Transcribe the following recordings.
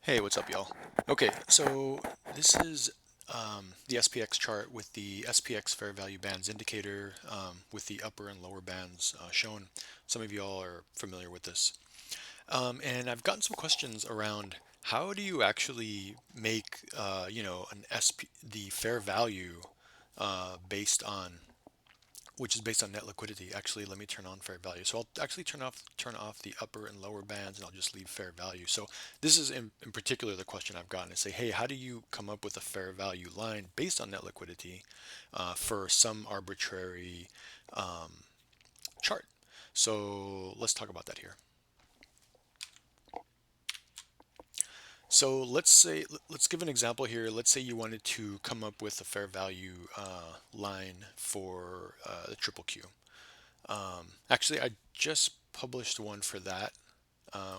Hey, what's up, y'all? Okay, so this is the SPX chart with the SPX fair value bands indicator with the upper and lower bands shown. Some of y'all are familiar with this. And I've gotten some questions around how do you actually make, the fair value based on which is based on net liquidity. Actually, let me turn on fair value. So I'll actually turn off the upper and lower bands, and I'll just leave fair value. So this is in particular the question I've gotten is say, hey, how do you come up with a fair value line based on net liquidity for some arbitrary um, chart? So let's talk about that here. So let's give an example here. Let's say you wanted to come up with a fair value line for the triple Q. Actually, I just published one for that,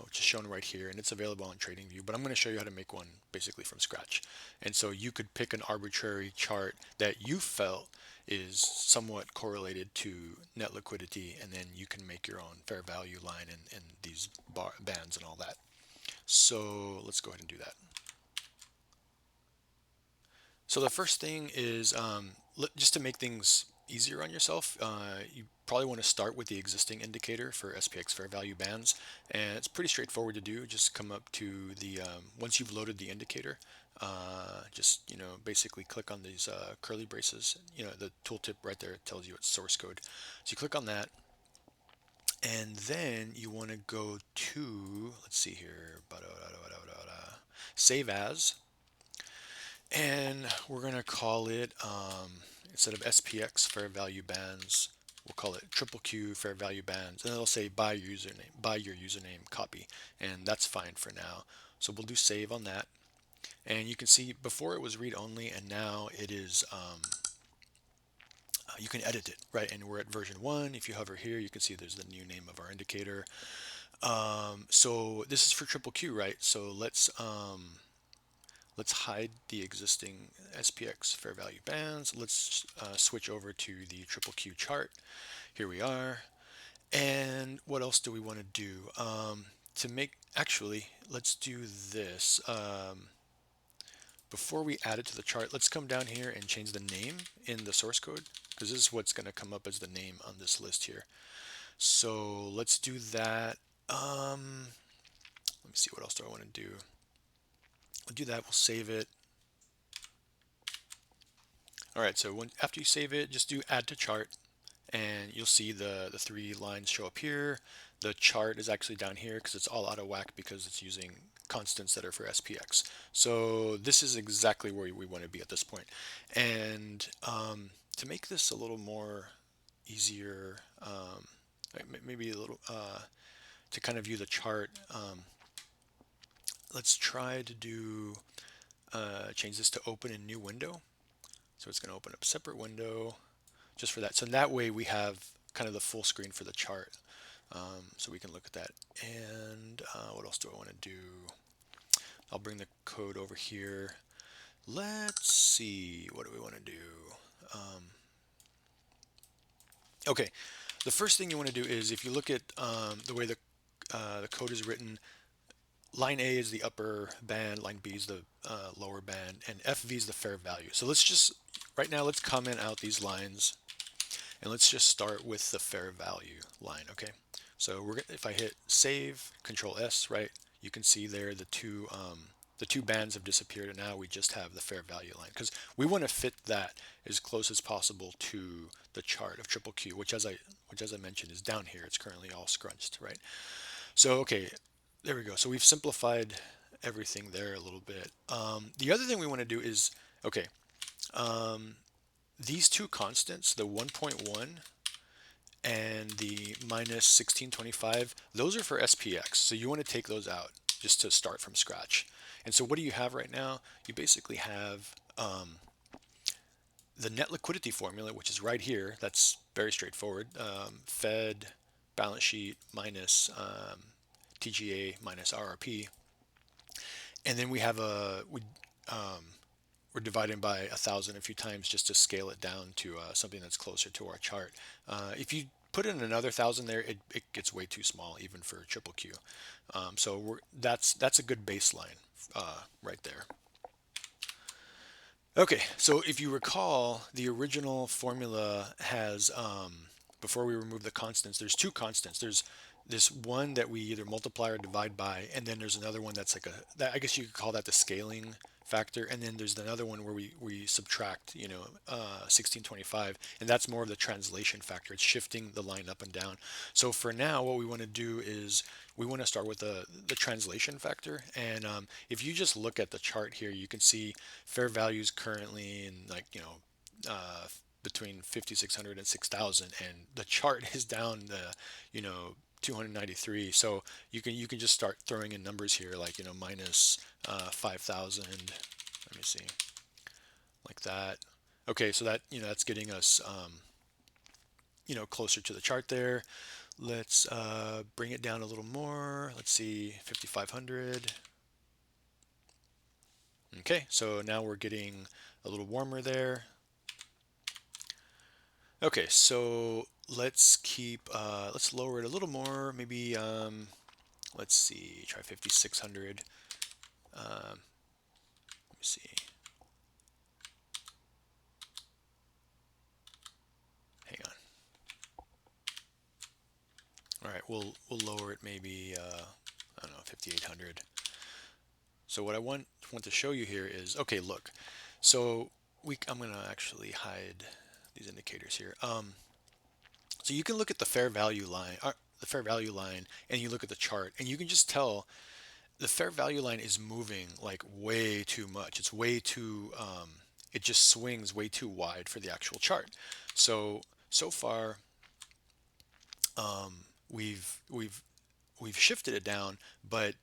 which is shown right here, and it's available on TradingView. But I'm going to show you how to make one basically from scratch. And so you could pick an arbitrary chart that you felt is somewhat correlated to net liquidity, and then you can make your own fair value line and these bands and all that. So let's go ahead and do that. So the first thing is just to make things easier on yourself, you probably want to start with the existing indicator for SPX fair value bands, and it's pretty straightforward to do. Just come up to the once you've loaded the indicator, just basically click on these curly braces. The tooltip right there tells you it's source code. So you click on that, and then you want to go to let's see here, save as. And we're going to call it, instead of SPX fair value bands, we'll call it triple Q fair value bands. And it'll say buy your username copy. And that's fine for now. So we'll do save on that. And you can see before it was read only, and now it is, you can edit it, right? And we're at version 1. If you hover here, you can see there's the new name of our indicator. So this is for triple Q, right? So let's hide the existing SPX fair value bands. Let's switch over to the triple Q chart. Here we are. And what else do we want to do? Actually, let's do this. Before we add it to the chart, let's come down here and change the name in the source code, because this is what's going to come up as the name on this list here. So let's do that. Let me see, what else do I want to do? We'll do that. We'll save it. All right, so after you save it, just do add to chart, and you'll see the three lines show up here. The chart is actually down here because it's all out of whack because it's using constants that are for SPX. So this is exactly where we want to be at this point. And to make this a little more easier, maybe a little to kind of view the chart, let's try to do change this to open a new window. So it's going to open up a separate window just for that. So that way we have kind of the full screen for the chart. So we can look at that. And what else do I want to do? I'll bring the code over here. Let's see, what do we want to do? Okay, the first thing you want to do is if you look at the way the code is written, line A is the upper band, line B is the lower band, and FV is the fair value. So right now, let's comment out these lines, and let's just start with the fair value line, okay? So if I hit save, Control S, right, you can see there the two bands have disappeared, and now we just have the fair value line, because we want to fit that as close as possible to the chart of triple Q, which as I mentioned is down here. It's currently all scrunched, right? So okay, there we go. So we've simplified everything there a little bit. The other thing we want to do is, okay, these two constants, the 1.1 and the minus 1625, those are for SPX. So you want to take those out just to start from scratch. And so what do you have right now? You basically have the net liquidity formula, which is right here. That's very straightforward. Fed balance sheet minus TGA minus RRP. And then we have we're dividing by 1,000 a few times just to scale it down to something that's closer to our chart. If you put in another 1,000 there, it gets way too small even for triple Q. So that's a good baseline right there. Okay, so if you recall, the original formula has, before we remove the constants, there's two constants. There's this one that we either multiply or divide by, and then there's another one that's like that, I guess you could call that the scaling factor, and then there's another one where we subtract, 1625, and that's more of the translation factor. It's shifting the line up and down. So for now, what we want to do is we want to start with the translation factor, and if you just look at the chart here, you can see fair values currently in like between 5600 and 6000, and the chart is down the 293. So you can just start throwing in numbers here like minus 5000. Let me see, like that. Okay, so that that's getting us closer to the chart there. Let's bring it down a little more. Let's see, 5500. Okay, so now we're getting a little warmer there. Okay, so let's lower it a little more. Maybe let's see, try 5600. Let me see. Hang on. All right, we'll lower it maybe I don't know, 5800. So what I want to show you here is, okay, look. So I'm gonna actually hide these indicators here. So you can look at the fair value line, and you look at the chart, and you can just tell the fair value line is moving like way too much. It's way too, it just swings way too wide for the actual chart. So far, we've shifted it down, but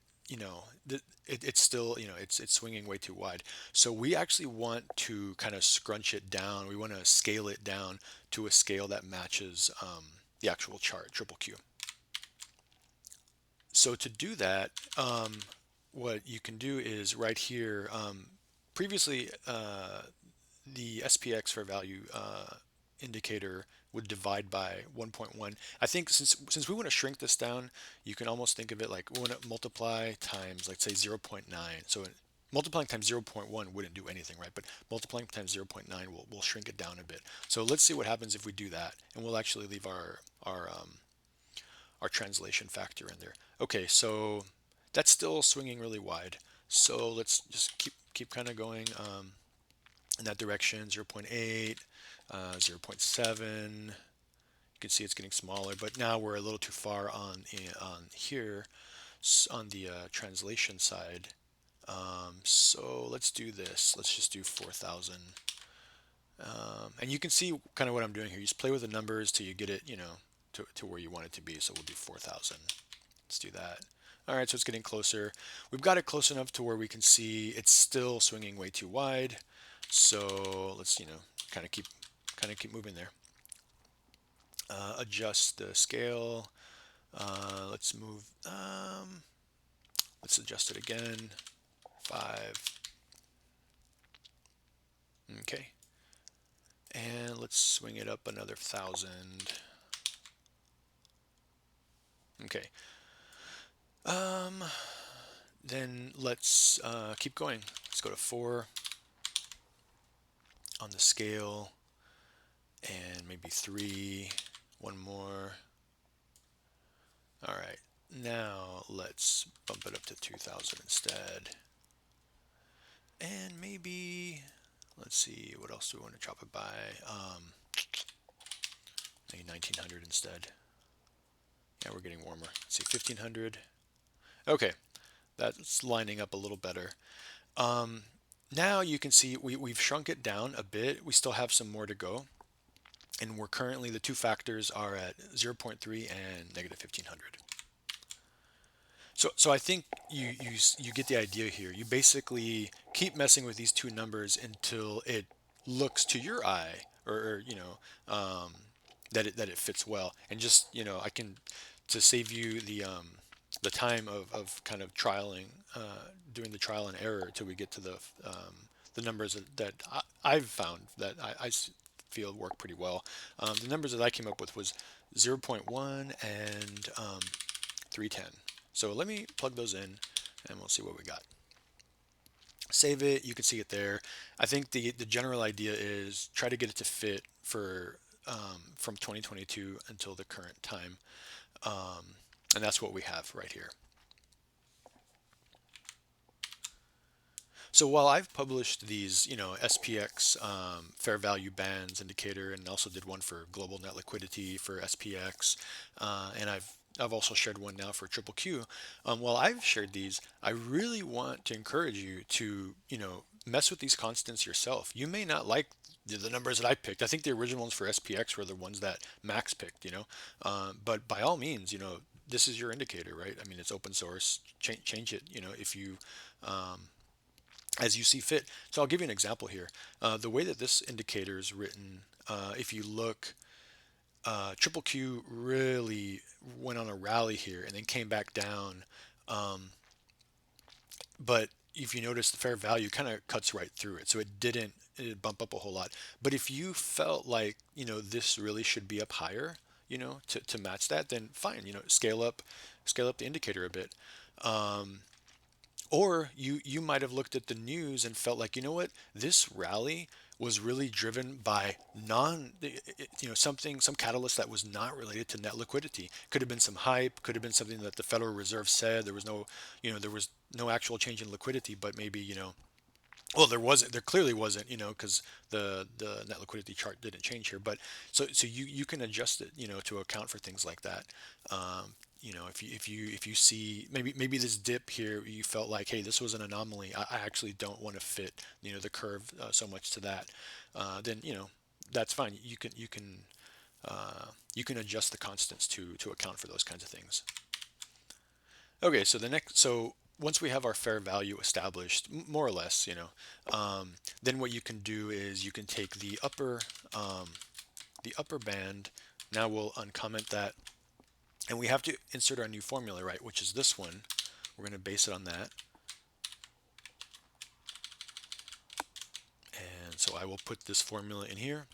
it's still, it's swinging way too wide. So we actually want to kind of scrunch it down. We want to scale it down to a scale that matches the actual chart, triple Q. So to do that, what you can do is right here, previously the SPX fair value indicator would divide by 1.1. I think since we want to shrink this down, you can almost think of it like we want to multiply times, let's say 0.9. So multiplying times 0.1 wouldn't do anything, right? But multiplying times 0.9 will shrink it down a bit. So let's see what happens if we do that, and we'll actually leave our translation factor in there. Okay, so that's still swinging really wide. So let's just keep kind of going in that direction. 0.8, 0.7. You can see it's getting smaller, but now we're a little too far on here on the translation side. So let's do this. Let's just do 4,000. And you can see kind of what I'm doing here. You just play with the numbers till you get it, to where you want it to be. So we'll do 4,000. Let's do that. All right, so it's getting closer. We've got it close enough to where we can see it's still swinging way too wide. So let's, kind of keep moving there. Adjust the scale. Let's move. Let's adjust it again. 5. Okay. And let's swing it up another 1,000. Okay. Then let's keep going. Let's go to 4 on the scale, and maybe 3. One more. All right. Now let's bump it up to 2,000 instead. And maybe, let's see, what else do we want to chop it by? Maybe 1,900 instead. Yeah, we're getting warmer. Let's see, 1,500. Okay, that's lining up a little better. Now you can see we've shrunk it down a bit. We still have some more to go. And we're currently, the two factors are at 0.3 and negative 1,500. So I think you get the idea here. You basically keep messing with these two numbers until it looks to your eye, or that it fits well. And just I can, to save you the time of kind of trialing, doing the trial and error till we get to the numbers that I've found that I feel work pretty well. The numbers that I came up with was 0.1 and 310. So let me plug those in, and we'll see what we got. Save it. You can see it there. I think the general idea is try to get it to fit for from 2022 until the current time, and that's what we have right here. So while I've published these, SPX fair value bands indicator, and also did one for global net liquidity for SPX, and I've also shared one now for Triple Q. While I've shared these, I really want to encourage you to, mess with these constants yourself. You may not like the numbers that I picked. I think the original ones for SPX were the ones that Max picked, but by all means, this is your indicator, right? I mean, it's open source. Change it, if you um, as you see fit. So I'll give you an example here. The way that this indicator is written, if you look, Triple Q really went on a rally here and then came back down. Um, but if you notice, the fair value kind of cuts right through it. So it bump up a whole lot. But if you felt like, this really should be up higher, to match that, then fine, scale up the indicator a bit. Um, or you might have looked at the news and felt like, what, this rally was really driven by some catalyst that was not related to net liquidity. Could have been some hype, could have been something that the Federal Reserve said. There was no actual change in liquidity, but maybe, well, there clearly wasn't, because the net liquidity chart didn't change here. But so you can adjust it, to account for things like that. If you see maybe this dip here, you felt like, hey, this was an anomaly. I actually don't want to fit, the curve so much to that. Then, that's fine. You can adjust the constants to account for those kinds of things. Okay, so once we have our fair value established, more or less, then what you can do is you can take the upper band. Now we'll uncomment that, and we have to insert our new formula, right? Which is this one. We're going to base it on that, and so I will put this formula in here,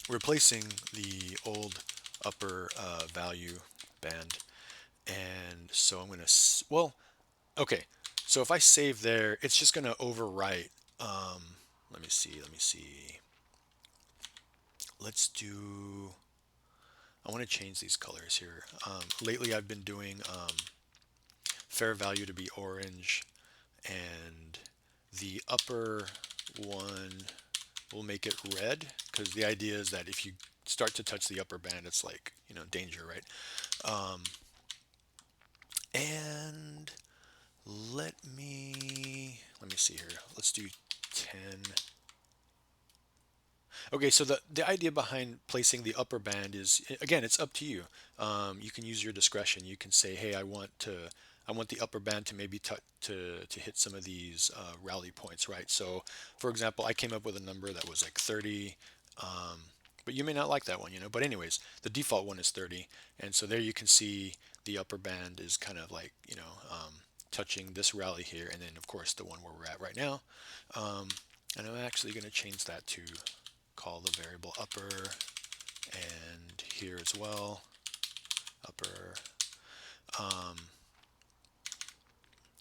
replacing the old upper value band. And so I'm going to, well, okay, so if I save there, it's just going to overwrite. Let me see. Let's do, I want to change these colors here. Lately, I've been doing fair value to be orange, and the upper one will make it red, because the idea is that if you start to touch the upper band, it's like, danger, right? Um, and let me see here. Let's do 10. Okay, so the idea behind placing the upper band is, again, it's up to you. You can use your discretion. You can say, hey, I want the upper band to maybe to hit some of these rally points, right? So, for example, I came up with a number that was like 30, um, but you may not like that one, But anyways, the default one is 30, and so there you can see the upper band is kind of like, touching this rally here, and then of course the one where we're at right now. Um, and I'm actually going to change that to call the variable upper, and here as well, upper. Um,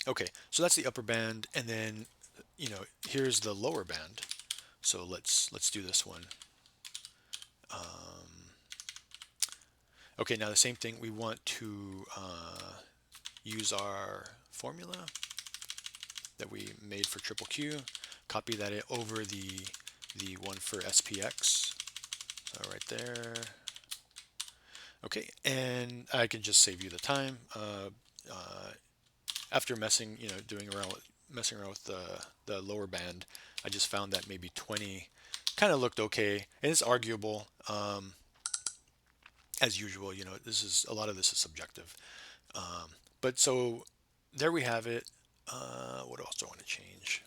okay, so that's the upper band, and then here's the lower band. So let's do this one. Okay, now the same thing. We want to use our formula that we made for triple Q, copy that over the one for SPX. So right there. Okay, and I can just save you the time. After messing around with the lower band, I just found that maybe 20 kind of looked okay, and it's arguable. As usual, a lot of this is subjective. But so there we have it. What else do I want to change?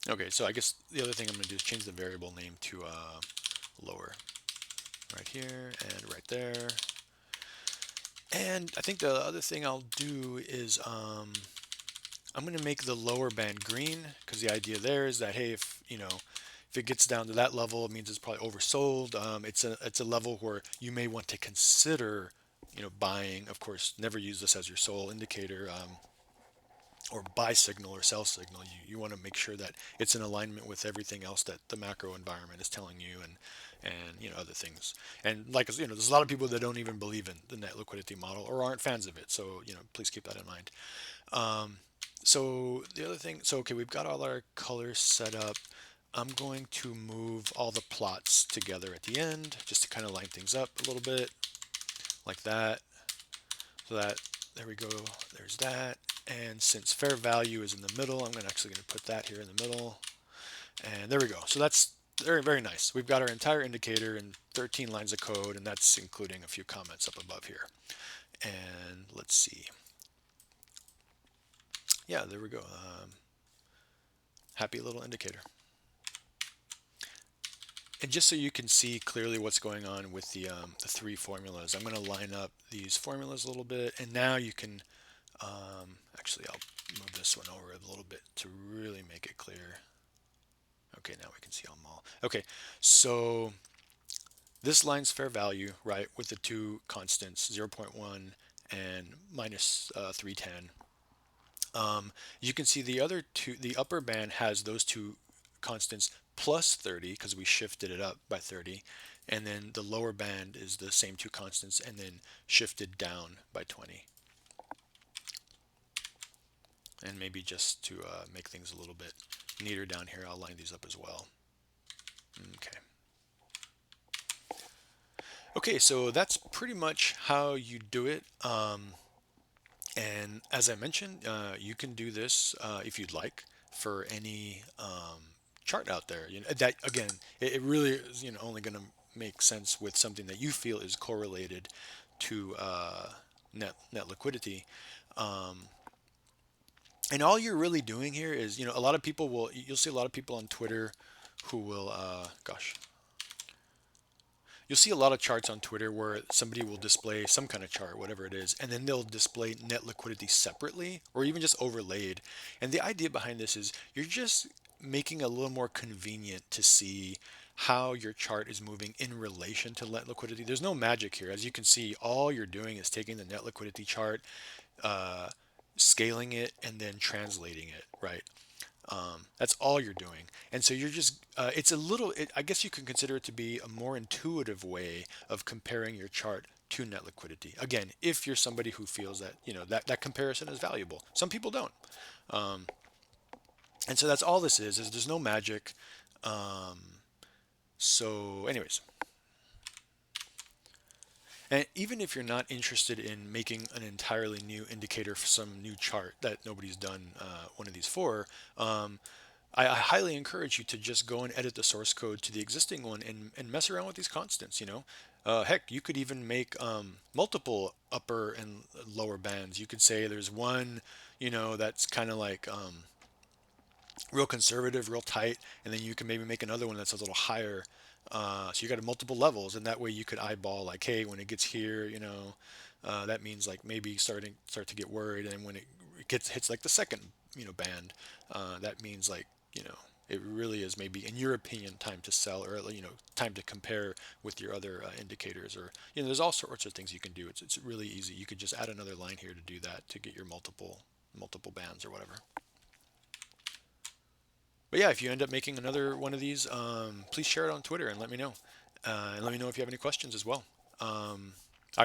Okay, so I guess the other thing I'm going to do is change the variable name to lower, right here and right there. And I think the other thing I'll do is I'm going to make the lower band green, because the idea there is that, hey, if it gets down to that level, it means it's probably oversold. It's a level where you may want to consider buying. Of course, never use this as your sole indicator. or buy signal or sell signal. You want to make sure that it's in alignment with everything else that the macro environment is telling you, and other things. And like there's a lot of people that don't even believe in the net liquidity model or aren't fans of it. So please keep that in mind. So the other thing, so okay, we've got all our colors set up. I'm going to move all the plots together at the end just to kind of line things up a little bit like that. So that, there we go, there's that. And since fair value is in the middle, actually going to put that here in the middle. And there we go. So that's very, very nice. We've got our entire indicator in 13 lines of code, and that's including a few comments up above here. And let's see. Yeah, there we go. Happy little indicator. And just so you can see clearly what's going on with the three formulas, I'm going to line up these formulas a little bit, and now you can, actually I'll move this one over a little bit to really make it clear. Okay, now we can see them all. Okay, so this line's fair value, right, with the two constants, 0.1 and minus 310. You can see the other two, the upper band has those two constants plus 30 because we shifted it up by 30. And then the lower band is the same two constants and then shifted down by 20. And maybe just to make things a little bit neater down here, I'll line these up as well. Okay. Okay, so that's pretty much how you do it. And as I mentioned, you can do this if you'd like for any chart out there. That again, it really is only going to make sense with something that you feel is correlated to net liquidity. Um, and all you're really doing here is a lot of people you'll see a lot of people on Twitter who will gosh, you'll see a lot of charts on Twitter where somebody will display some kind of chart, whatever it is, and then they'll display net liquidity separately or even just overlaid. And the idea behind this is you're just making it a little more convenient to see how your chart is moving in relation to net liquidity. There's no magic here. As you can see, all you're doing is taking the net liquidity chart, uh, scaling it, and then translating it, right? That's all you're doing. And so you're just, it's a little, I guess you can consider it to be a more intuitive way of comparing your chart to net liquidity. Again, if you're somebody who feels that, that comparison is valuable. Some people don't. Um, and so that's all this is there's no magic. Um, so anyways, and even if you're not interested in making an entirely new indicator for some new chart that nobody's done one of these for, I highly encourage you to just go and edit the source code to the existing one and mess around with these constants. Heck, you could even make multiple upper and lower bands. You could say there's one, that's kind of like real conservative, real tight, and then you can maybe make another one that's a little higher. So you got multiple levels, and that way you could eyeball like, hey, when it gets here, that means like maybe start to get worried, and when it hits like the second band, that means like it really is maybe in your opinion time to sell, or time to compare with your other indicators, or there's all sorts of things you can do. It's really easy. You could just add another line here to do that to get your multiple bands or whatever. But yeah, if you end up making another one of these, please share it on Twitter and let me know. And let me know if you have any questions as well.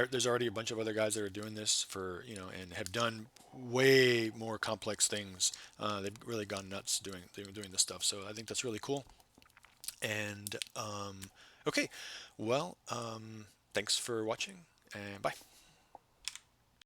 There's already a bunch of other guys that are doing this for, and have done way more complex things. They've really gone nuts doing this stuff. So I think that's really cool. And okay, well, thanks for watching, and bye.